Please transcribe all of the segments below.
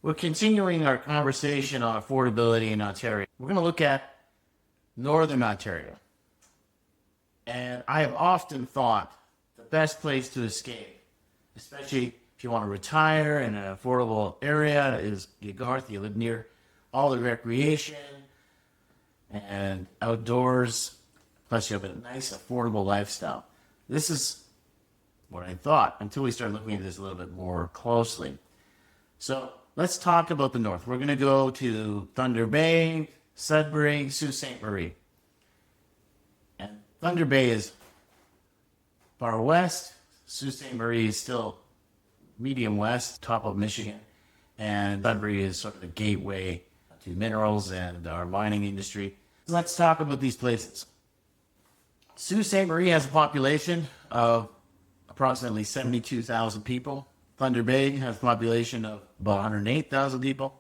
We're continuing our conversation on affordability in Ontario. We're going to look at Northern Ontario. And I have often thought the best place to escape, especially if you want to retire in an affordable area, is Garth. You live near all the recreation and outdoors, plus you have a nice affordable lifestyle. This is what I thought until we started looking at this a little bit more closely. So let's talk about the north. We're going to go to Thunder Bay, Sudbury, Sault Ste. Marie. And Thunder Bay is far west. Sault Ste. Marie is still medium west, top of Michigan. And Sudbury is sort of the gateway to minerals and our mining industry. Let's talk about these places. Sault Ste. Marie has a population of approximately 72,000 people. Thunder Bay has a population of about 108,000 people.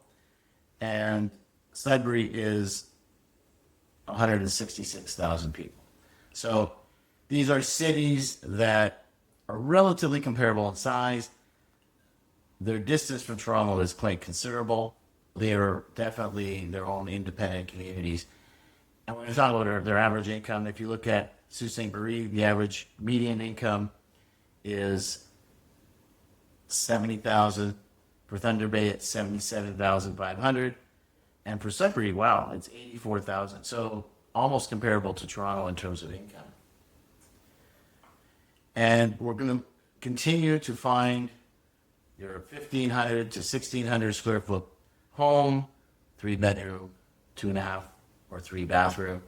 And Sudbury is 166,000 people. So these are cities that are relatively comparable in size. Their distance from Toronto is quite considerable. They are definitely their own independent communities. And when we talk about their average income, if you look at Sault Ste. Marie, the average median income is $70,000. For Thunder Bay, it's $77,500. And for Sudbury, wow, it's $84,000. So almost comparable to Toronto in terms of income. And we're going to continue to find your 1,500 to 1,600 square foot home, 3-bedroom, 2.5 or 3 bathroom,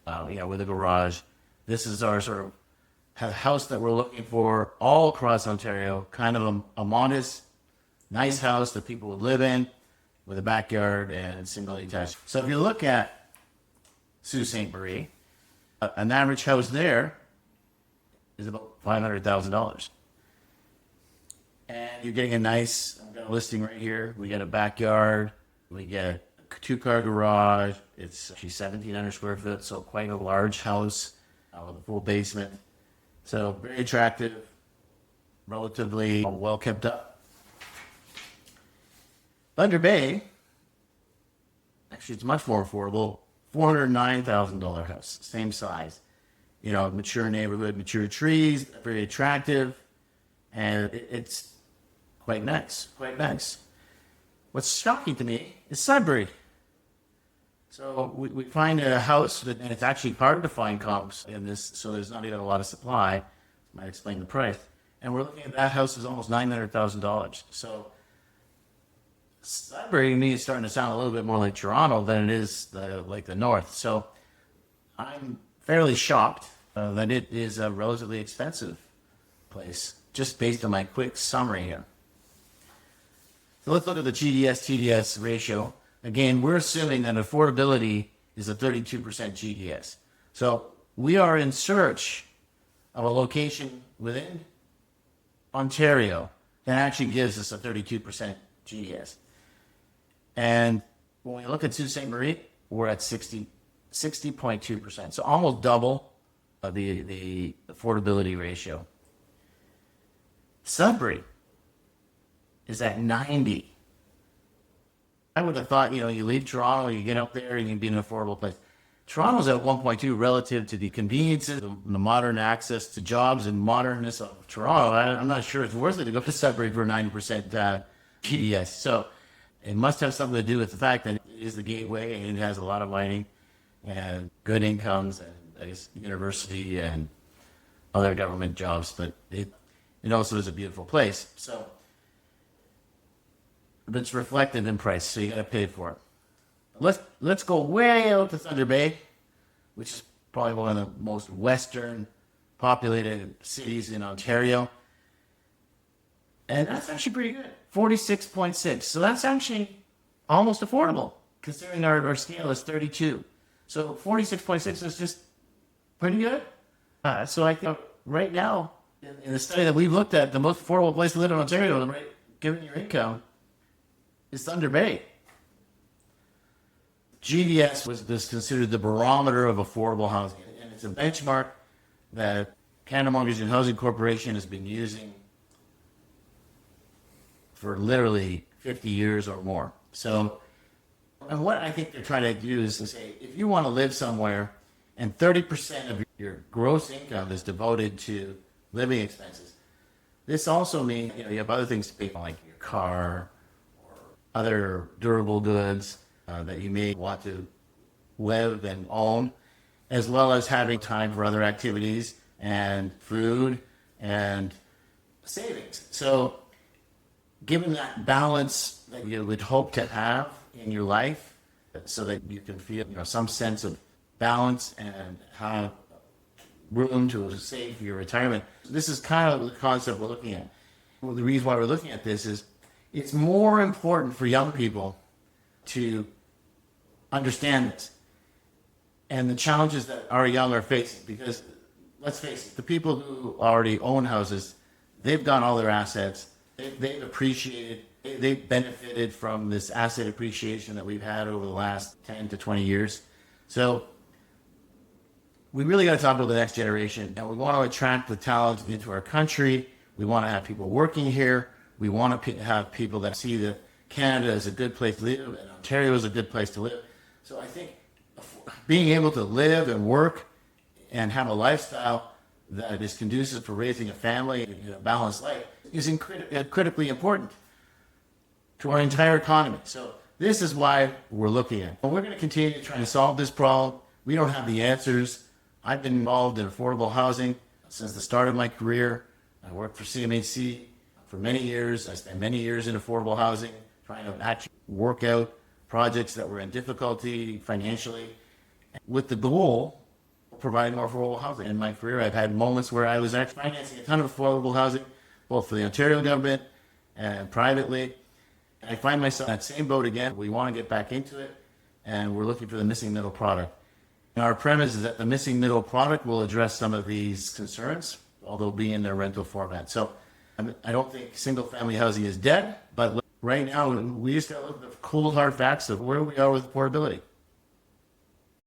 with a garage. This is our sort of house that we're looking for all across Ontario, kind of a modest, nice house that people would live in with a backyard and single detached. So if you look at Sault Ste. Marie, an average house there is about $500,000. And you're getting a nice, I've got a listing right here. We get a backyard, we get a 2-car garage. It's actually 1,700 square foot, so quite a large house with a full basement. So very attractive, relatively well kept up. Thunder Bay, actually it's much more affordable, $409,000 house, same size. Mature neighborhood, mature trees, very attractive, and it's quite nice. What's shocking to me is Sudbury. So we find a house, and it's actually hard to find comps in this, so there's not even a lot of supply. Might explain the price. And we're looking at that house is almost $900,000. So Sudbury to me is starting to sound a little bit more like Toronto than it is like the north. So I'm fairly shocked that it is a relatively expensive place, just based on my quick summary here. So let's look at the GDS TDS ratio. Again, we're assuming that affordability is a 32% GDS. So we are in search of a location within Ontario that actually gives us a 32% GDS. And when we look at Sault Ste. Marie, we're at 60.2%. So almost double the affordability ratio. Sudbury is at 90. I would have thought, you leave Toronto, you get up there, and you'd be in an affordable place. Toronto's at 1.2 relative to the conveniences, the modern access to jobs and modernness of Toronto. I'm not sure it's worth it to go to Sudbury for 90% GDS. So it must have something to do with the fact that it is the gateway and it has a lot of mining and good incomes and I guess university and other government jobs. But it also is a beautiful place. So it's reflected in price, so you got to pay for it. Let's go way out to Thunder Bay, which is probably one of the most western populated cities in Ontario. And that's actually pretty good, 46.6. So that's actually almost affordable, considering our scale is 32. So 46.6 is just pretty good. So I think right now, in the study that we've looked at, the most affordable place to live in Ontario, right, given your income, is Thunder Bay. GDS was considered the barometer of affordable housing, and it's a benchmark that Canada Mortgage and Housing Corporation has been using for literally 50 years or more. So, and what I think they're trying to do is to say, if you want to live somewhere and 30% of your gross income is devoted to living expenses, this also means, you have other things to pay for, like your car or other durable goods that you may want to live and own, as well as having time for other activities and food and savings. So given that balance that you would hope to have in your life, so that you can feel some sense of balance and have room to save for your retirement, this is kind of the concept we're looking at. Well, the reason why we're looking at this is it's more important for young people to understand this and the challenges that our young are facing, because let's face it, the people who already own houses, they've got all their assets, they've appreciated, they've benefited from this asset appreciation that we've had over the last 10 to 20 years. So we really got to talk about the next generation, and we want to attract the talent into our country. We want to have people working here. We want to have people that see that Canada is a good place to live and Ontario is a good place to live. So I think being able to live and work and have a lifestyle that is conducive for raising a family and a balanced life is critically important to our entire economy. So this is why we're looking at it. We're going to continue to try to solve this problem. We don't have the answers. I've been involved in affordable housing since the start of my career. I worked for CMHC for many years. I spent many years in affordable housing, trying to actually work out projects that were in difficulty financially, with the goal of providing more affordable housing. In my career, I've had moments where I was actually financing a ton of affordable housing, both for the Ontario government and privately. I find myself in that same boat again. We want to get back into it, and we're looking for the missing middle product. And our premise is that the missing middle product will address some of these concerns, although be in their rental format. So I don't think single-family housing is dead, but right now we just got to look at the cold hard facts of where we are with affordability.